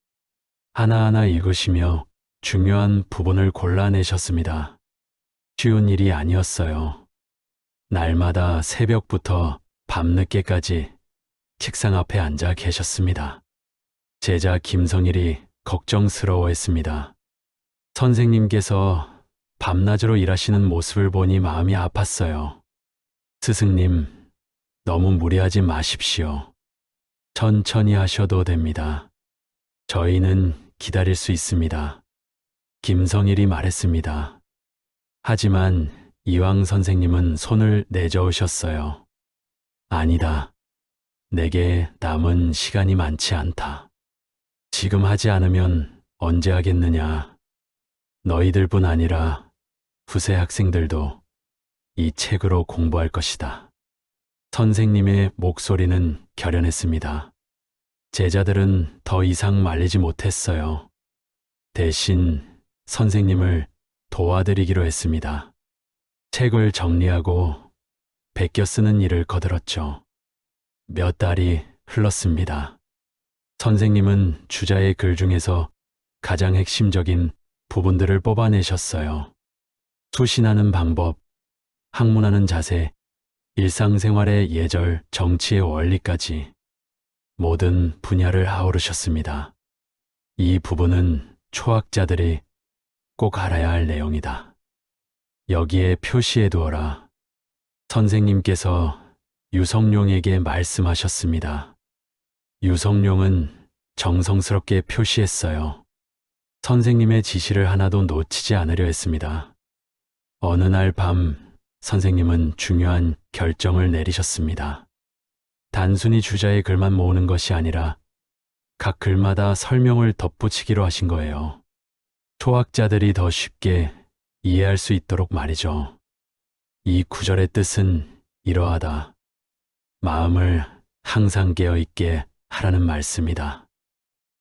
하나하나 읽으시며 중요한 부분을 골라내셨습니다. 쉬운 일이 아니었어요. 날마다 새벽부터 밤늦게까지 책상 앞에 앉아 계셨습니다. 제자 김성일이 걱정스러워했습니다. 선생님께서 밤낮으로 일하시는 모습을 보니 마음이 아팠어요. 스승님, 너무 무리하지 마십시오. 천천히 하셔도 됩니다. 저희는 기다릴 수 있습니다. 김성일이 말했습니다. 하지만 이황 선생님은 손을 내저으셨어요. 아니다. 내게 남은 시간이 많지 않다. 지금 하지 않으면 언제 하겠느냐. 너희들뿐 아니라 후세 학생들도 이 책으로 공부할 것이다. 선생님의 목소리는 결연했습니다. 제자들은 더 이상 말리지 못했어요. 대신 선생님을 도와드리기로 했습니다. 책을 정리하고 베껴 쓰는 일을 거들었죠. 몇 달이 흘렀습니다. 선생님은 주자의 글 중에서 가장 핵심적인 부분들을 뽑아내셨어요. 수신하는 방법, 학문하는 자세, 일상생활의 예절, 정치의 원리까지 모든 분야를 아우르셨습니다. 이 부분은 초학자들이 꼭 알아야 할 내용이다. 여기에 표시해 두어라. 선생님께서 유성룡에게 말씀하셨습니다. 유성룡은 정성스럽게 표시했어요. 선생님의 지시를 하나도 놓치지 않으려 했습니다. 어느 날 밤 선생님은 중요한 결정을 내리셨습니다. 단순히 주자의 글만 모으는 것이 아니라 각 글마다 설명을 덧붙이기로 하신 거예요. 초학자들이 더 쉽게 이해할 수 있도록 말이죠. 이 구절의 뜻은 이러하다. 마음을 항상 깨어있게 하라는 말씀이다.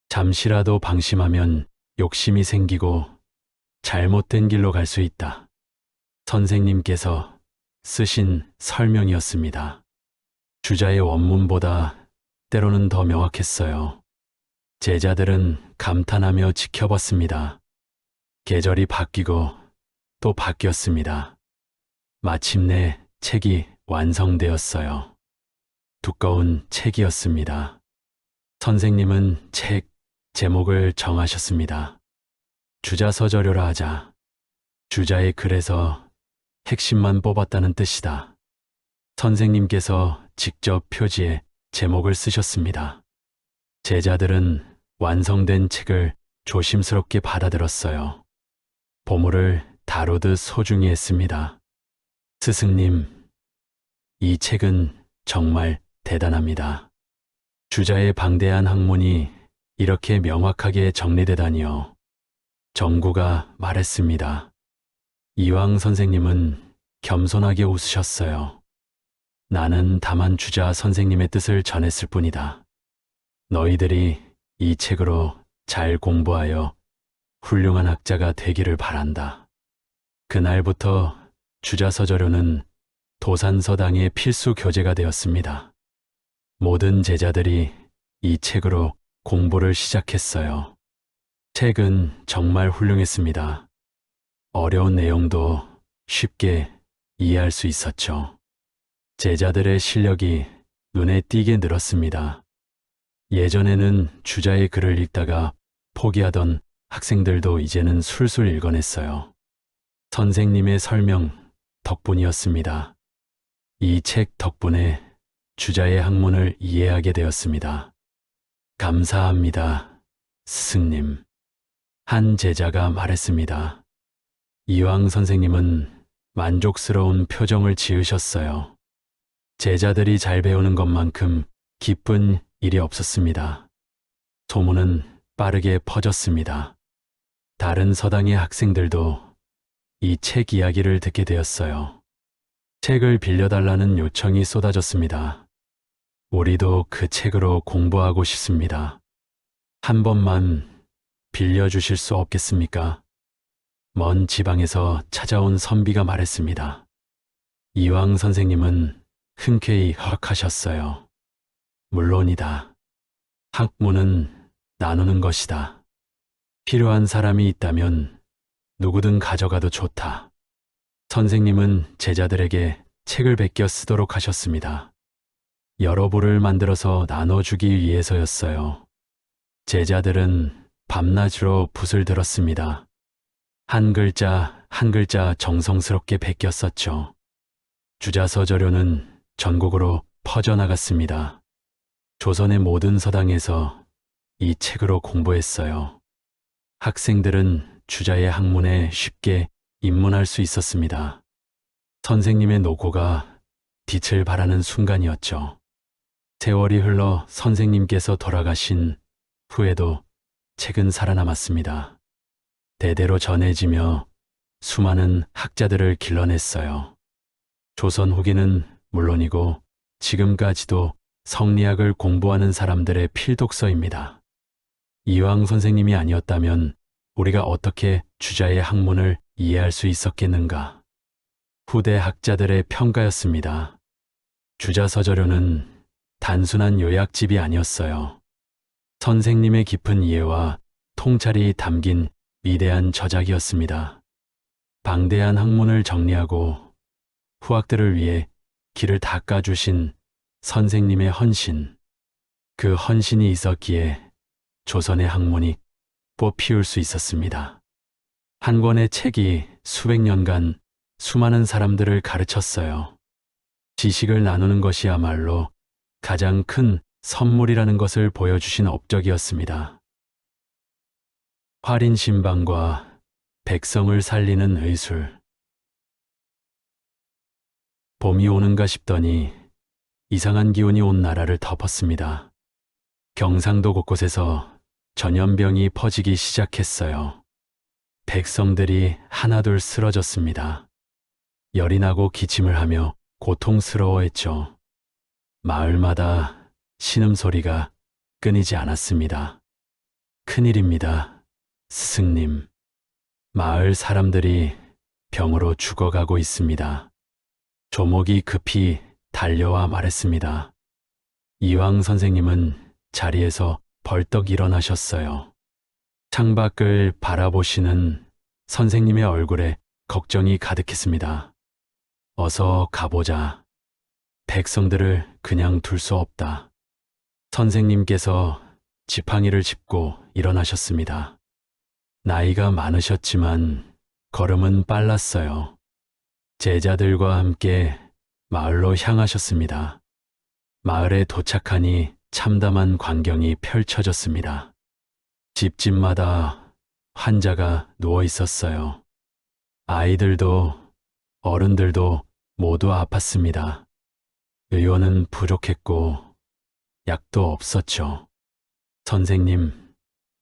잠시라도 방심하면 욕심이 생기고 잘못된 길로 갈 수 있다. 선생님께서 쓰신 설명이었습니다. 주자의 원문보다 때로는 더 명확했어요. 제자들은 감탄하며 지켜봤습니다. 계절이 바뀌고 또 바뀌었습니다. 마침내 책이 완성되었어요. 두꺼운 책이었습니다. 선생님은 책 제목을 정하셨습니다. 주자서저료라 하자. 주자의 글에서 핵심만 뽑았다는 뜻이다. 선생님께서 직접 표지에 제목을 쓰셨습니다. 제자들은 완성된 책을 조심스럽게 받아들었어요. 보물을 다루듯 소중히 했습니다. 스승님, 이 책은 정말 대단합니다. 주자의 방대한 학문이 이렇게 명확하게 정리되다니요. 정구가 말했습니다. 이황 선생님은 겸손하게 웃으셨어요. 나는 다만 주자 선생님의 뜻을 전했을 뿐이다. 너희들이 이 책으로 잘 공부하여 훌륭한 학자가 되기를 바란다. 그날부터 주자서저료는 도산서당의 필수 교재가 되었습니다. 모든 제자들이 이 책으로 공부를 시작했어요. 책은 정말 훌륭했습니다. 어려운 내용도 쉽게 이해할 수 있었죠. 제자들의 실력이 눈에 띄게 늘었습니다. 예전에는 주자의 글을 읽다가 포기하던 학생들도 이제는 술술 읽어냈어요. 선생님의 설명 덕분이었습니다. 이 책 덕분에 주자의 학문을 이해하게 되었습니다. 감사합니다, 스승님. 한 제자가 말했습니다. 이황 선생님은 만족스러운 표정을 지으셨어요. 제자들이 잘 배우는 것만큼 기쁜 일이 없었습니다. 소문은 빠르게 퍼졌습니다. 다른 서당의 학생들도 이 책 이야기를 듣게 되었어요. 책을 빌려달라는 요청이 쏟아졌습니다. 우리도 그 책으로 공부하고 싶습니다. 한 번만 빌려주실 수 없겠습니까? 먼 지방에서 찾아온 선비가 말했습니다. 이황 선생님은 흔쾌히 허락하셨어요. 물론이다. 학문은 나누는 것이다. 필요한 사람이 있다면 누구든 가져가도 좋다. 선생님은 제자들에게 책을 베껴 쓰도록 하셨습니다. 여러 부를 만들어서 나눠주기 위해서였어요. 제자들은 밤낮으로 붓을 들었습니다. 한 글자 한 글자 정성스럽게 베껴 썼죠. 주자서저료는 전국으로 퍼져나갔습니다. 조선의 모든 서당에서 이 책으로 공부했어요. 학생들은 주자의 학문에 쉽게 입문할 수 있었습니다. 선생님의 노고가 빛을 발하는 순간이었죠. 세월이 흘러 선생님께서 돌아가신 후에도 책은 살아남았습니다. 대대로 전해지며 수많은 학자들을 길러냈어요. 조선 후기는 물론이고 지금까지도 성리학을 공부하는 사람들의 필독서입니다. 이황 선생님이 아니었다면 우리가 어떻게 주자의 학문을 이해할 수 있었겠는가? 후대 학자들의 평가였습니다. 주자서저료는 단순한 요약집이 아니었어요. 선생님의 깊은 이해와 통찰이 담긴 위대한 저작이었습니다. 방대한 학문을 정리하고 후학들을 위해 길을 닦아주신 선생님의 헌신, 그 헌신이 있었기에 조선의 학문이 꽃피울 수 있었습니다. 한 권의 책이 수백 년간 수많은 사람들을 가르쳤어요. 지식을 나누는 것이야말로 가장 큰 선물이라는 것을 보여주신 업적이었습니다. 활인 신방과 백성을 살리는 의술. 봄이 오는가 싶더니 이상한 기운이 온 나라를 덮었습니다. 경상도 곳곳에서 전염병이 퍼지기 시작했어요. 백성들이 하나둘 쓰러졌습니다. 열이 나고 기침을 하며 고통스러워했죠. 마을마다 신음소리가 끊이지 않았습니다. 큰일입니다, 스승님. 마을 사람들이 병으로 죽어가고 있습니다. 조목이 급히 달려와 말했습니다. 이황 선생님은 자리에서 벌떡 일어나셨어요. 창밖을 바라보시는 선생님의 얼굴에 걱정이 가득했습니다. 어서 가보자. 백성들을 그냥 둘 수 없다. 선생님께서 지팡이를 짚고 일어나셨습니다. 나이가 많으셨지만 걸음은 빨랐어요. 제자들과 함께 마을로 향하셨습니다. 마을에 도착하니 참담한 광경이 펼쳐졌습니다. 집집마다 환자가 누워 있었어요. 아이들도 어른들도 모두 아팠습니다. 의원은 부족했고 약도 없었죠. 선생님,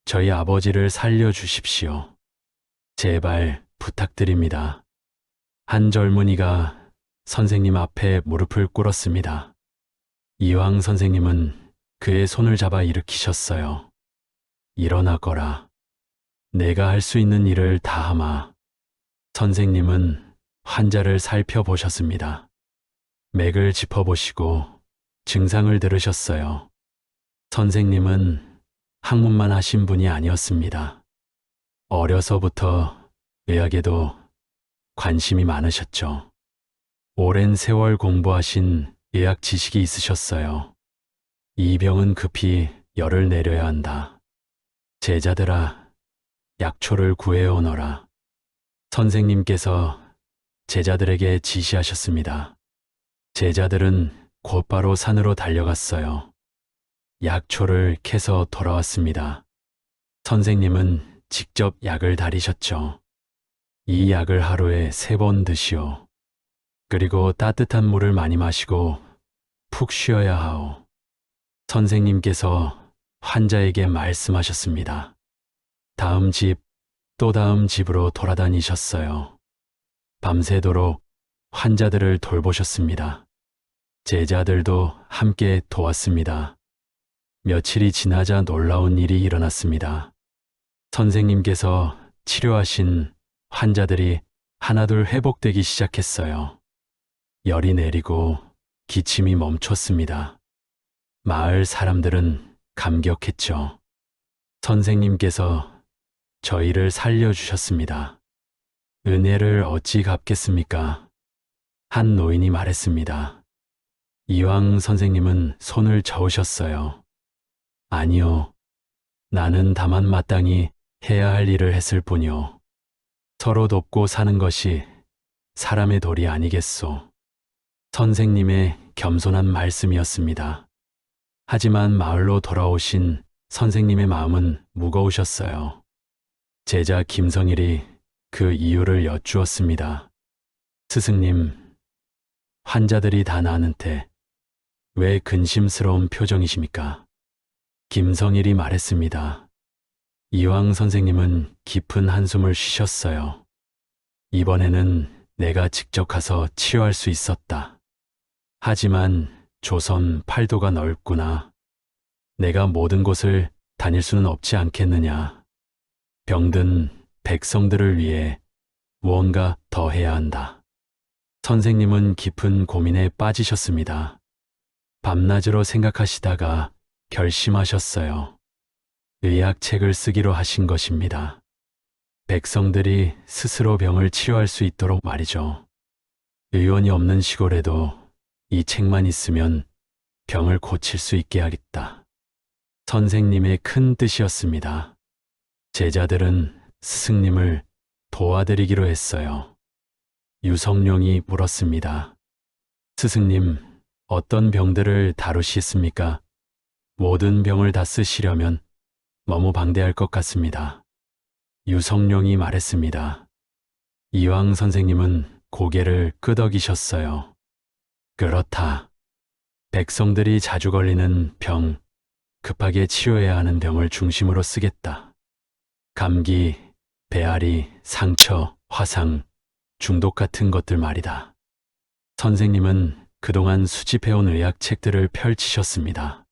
저희 아버지를 살려주십시오. 제발 부탁드립니다. 한 젊은이가 선생님 앞에 무릎을 꿇었습니다. 이황 선생님은 그의 손을 잡아 일으키셨어요. 일어나거라. 내가 할 수 있는 일을 다하마. 선생님은 환자를 살펴보셨습니다. 맥을 짚어보시고 증상을 들으셨어요. 선생님은 학문만 하신 분이 아니었습니다. 어려서부터 의학에도 관심이 많으셨죠. 오랜 세월 공부하신 의학 지식이 있으셨어요. 이 병은 급히 열을 내려야 한다. 제자들아, 약초를 구해오너라. 선생님께서 제자들에게 지시하셨습니다. 제자들은 곧바로 산으로 달려갔어요. 약초를 캐서 돌아왔습니다. 선생님은 직접 약을 다리셨죠. 이 약을 하루에 3번 드시오. 그리고 따뜻한 물을 많이 마시고 푹 쉬어야 하오. 선생님께서 환자에게 말씀하셨습니다. 다음 집, 또 다음 집으로 돌아다니셨어요. 밤새도록 환자들을 돌보셨습니다. 제자들도 함께 도왔습니다. 며칠이 지나자 놀라운 일이 일어났습니다. 선생님께서 치료하신 환자들이 하나둘 회복되기 시작했어요. 열이 내리고 기침이 멈췄습니다. 마을 사람들은 감격했죠. 선생님께서 저희를 살려주셨습니다. 은혜를 어찌 갚겠습니까? 한 노인이 말했습니다. 이황 선생님은 손을 저으셨어요. 아니요. 나는 다만 마땅히 해야 할 일을 했을 뿐이요. 서로 돕고 사는 것이 사람의 도리 아니겠소. 선생님의 겸손한 말씀이었습니다. 하지만 마을로 돌아오신 선생님의 마음은 무거우셨어요. 제자 김성일이 그 이유를 여쭈었습니다. 스승님, 환자들이 다 나았는데 왜 근심스러운 표정이십니까? 김성일이 말했습니다. 이황 선생님은 깊은 한숨을 쉬셨어요. 이번에는 내가 직접 가서 치유할 수 있었다. 하지만 조선 팔도가 넓구나. 내가 모든 곳을 다닐 수는 없지 않겠느냐. 병든 백성들을 위해 무언가 더 해야 한다. 선생님은 깊은 고민에 빠지셨습니다. 밤낮으로 생각하시다가 결심하셨어요. 의학책을 쓰기로 하신 것입니다. 백성들이 스스로 병을 치유할 수 있도록 말이죠. 의원이 없는 시골에도 이 책만 있으면 병을 고칠 수 있게 하겠다. 선생님의 큰 뜻이었습니다. 제자들은 스승님을 도와드리기로 했어요. 유성룡이 물었습니다. 스승님, 어떤 병들을 다루시겠습니까? 모든 병을 다 쓰시려면 너무 방대할 것 같습니다. 유성룡이 말했습니다. 이황 선생님은 고개를 끄덕이셨어요. 그렇다. 백성들이 자주 걸리는 병, 급하게 치료해야 하는 병을 중심으로 쓰겠다. 감기, 배앓이, 상처, 화상, 중독 같은 것들 말이다. 선생님은 그동안 수집해온 의학책들을 펼치셨습니다.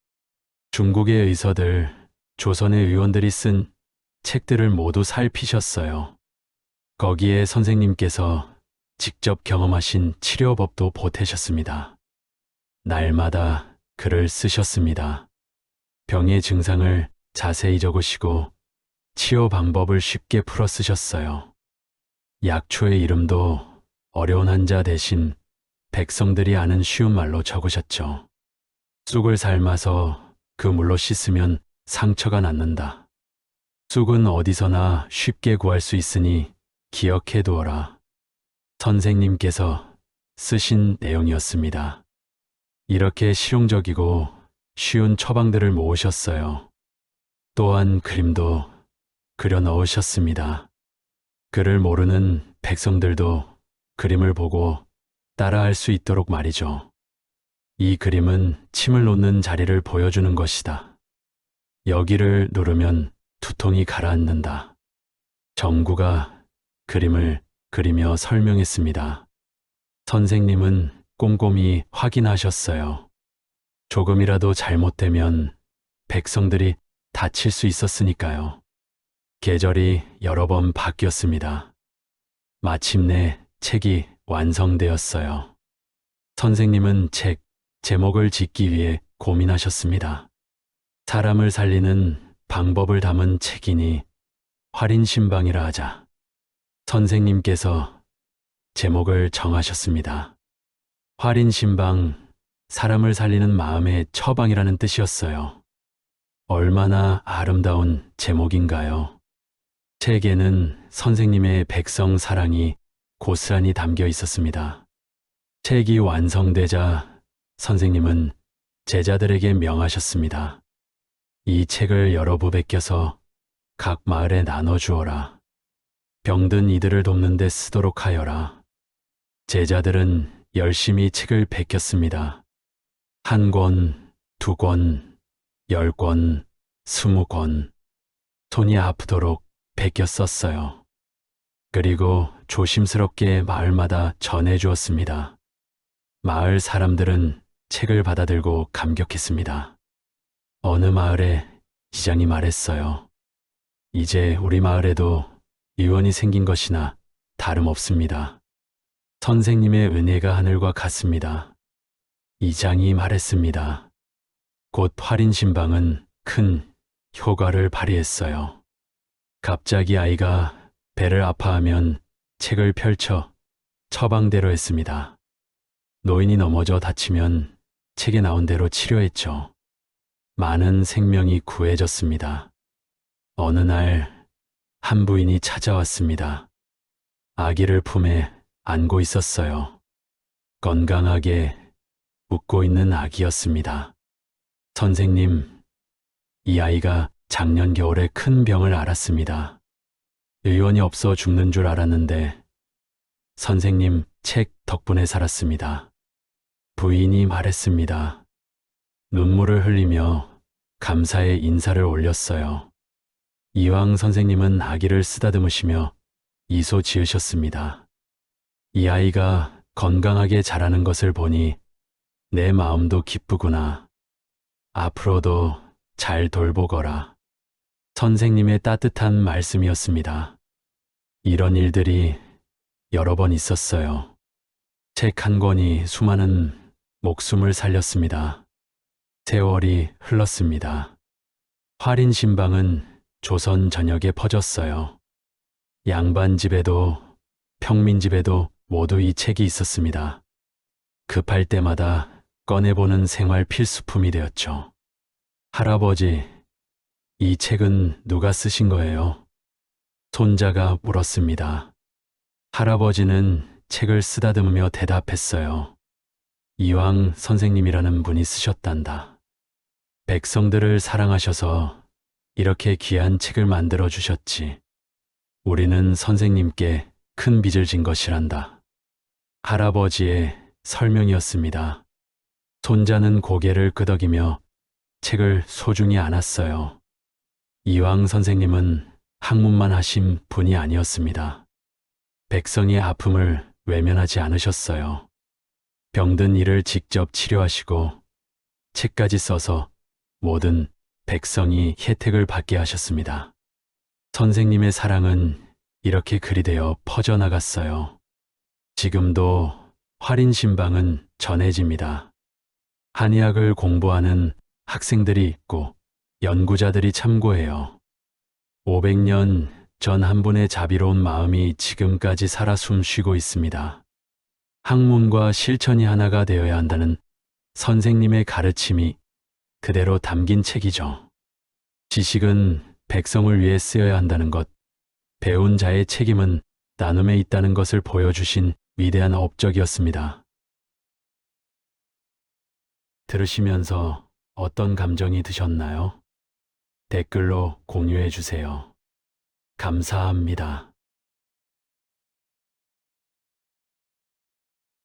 중국의 의사들, 조선의 의원들이 쓴 책들을 모두 살피셨어요. 거기에 선생님께서 직접 경험하신 치료법도 보태셨습니다. 날마다 글을 쓰셨습니다. 병의 증상을 자세히 적으시고 치료 방법을 쉽게 풀어 쓰셨어요. 약초의 이름도 어려운 환자 대신 백성들이 아는 쉬운 말로 적으셨죠. 쑥을 삶아서 그 물로 씻으면 상처가 낫는다. 쑥은 어디서나 쉽게 구할 수 있으니 기억해 두어라. 선생님께서 쓰신 내용이었습니다. 이렇게 실용적이고 쉬운 처방들을 모으셨어요. 또한 그림도 그려 넣으셨습니다. 글을 모르는 백성들도 그림을 보고 따라할 수 있도록 말이죠. 이 그림은 침을 놓는 자리를 보여주는 것이다. 여기를 누르면 두통이 가라앉는다. 정구가 그림을 그리며 설명했습니다. 선생님은 꼼꼼히 확인하셨어요. 조금이라도 잘못되면 백성들이 다칠 수 있었으니까요. 계절이 여러 번 바뀌었습니다. 마침내 책이 완성되었어요. 선생님은 책 제목을 짓기 위해 고민하셨습니다. 사람을 살리는 방법을 담은 책이니 활인신방이라 하자. 선생님께서 제목을 정하셨습니다. 활인신방, 사람을 살리는 마음의 처방이라는 뜻이었어요. 얼마나 아름다운 제목인가요? 책에는 선생님의 백성 사랑이 고스란히 담겨 있었습니다. 책이 완성되자 선생님은 제자들에게 명하셨습니다. 이 책을 여러 부 베껴서 각 마을에 나눠주어라. 병든 이들을 돕는 데 쓰도록 하여라. 제자들은 열심히 책을 베꼈습니다. 1권, 2권, 10권, 20권. 손이 아프도록 베껴 썼어요. 그리고 조심스럽게 마을마다 전해주었습니다. 마을 사람들은 책을 받아들고 감격했습니다. 어느 마을에 시장이 말했어요. 이제 우리 마을에도 의원이 생긴 것이나 다름없습니다. 선생님의 은혜가 하늘과 같습니다. 이장이 말했습니다. 곧 활인신방은 큰 효과를 발휘했어요. 갑자기 아이가 배를 아파하면 책을 펼쳐 처방대로 했습니다. 노인이 넘어져 다치면 책에 나온 대로 치료했죠. 많은 생명이 구해졌습니다. 어느 날 한 부인이 찾아왔습니다. 아기를 품에 안고 있었어요. 건강하게 웃고 있는 아기였습니다. 선생님, 이 아이가 작년 겨울에 큰 병을 앓았습니다. 의원이 없어 죽는 줄 알았는데 선생님 책 덕분에 살았습니다. 부인이 말했습니다. 눈물을 흘리며 감사의 인사를 올렸어요. 이황 선생님은 아기를 쓰다듬으시며 미소 지으셨습니다. 이 아이가 건강하게 자라는 것을 보니 내 마음도 기쁘구나. 앞으로도 잘 돌보거라. 선생님의 따뜻한 말씀이었습니다. 이런 일들이 여러 번 있었어요. 책 한 권이 수많은 목숨을 살렸습니다. 세월이 흘렀습니다. 활인 신방은 조선 전역에 퍼졌어요. 양반 집에도 평민 집에도 모두 이 책이 있었습니다. 급할 때마다 꺼내보는 생활 필수품이 되었죠. 할아버지, 이 책은 누가 쓰신 거예요? 손자가 물었습니다. 할아버지는 책을 쓰다듬으며 대답했어요. 이황 선생님이라는 분이 쓰셨단다. 백성들을 사랑하셔서 이렇게 귀한 책을 만들어 주셨지. 우리는 선생님께 큰 빚을 진 것이란다. 할아버지의 설명이었습니다. 손자는 고개를 끄덕이며 책을 소중히 안았어요. 이황 선생님은 학문만 하신 분이 아니었습니다. 백성의 아픔을 외면하지 않으셨어요. 병든 이를 직접 치료하시고 책까지 써서 모든 백성이 혜택을 받게 하셨습니다. 선생님의 사랑은 이렇게 글이 되어 퍼져나갔어요. 지금도 활인 신방은 전해집니다. 한의학을 공부하는 학생들이 있고 연구자들이 참고해요. 500년 전 한 분의 자비로운 마음이 지금까지 살아 숨쉬고 있습니다. 학문과 실천이 하나가 되어야 한다는 선생님의 가르침이 그대로 담긴 책이죠. 지식은 백성을 위해 쓰여야 한다는 것, 배운 자의 책임은 나눔에 있다는 것을 보여주신 위대한 업적이었습니다. 들으시면서 어떤 감정이 드셨나요? 댓글로 공유해 주세요. 감사합니다.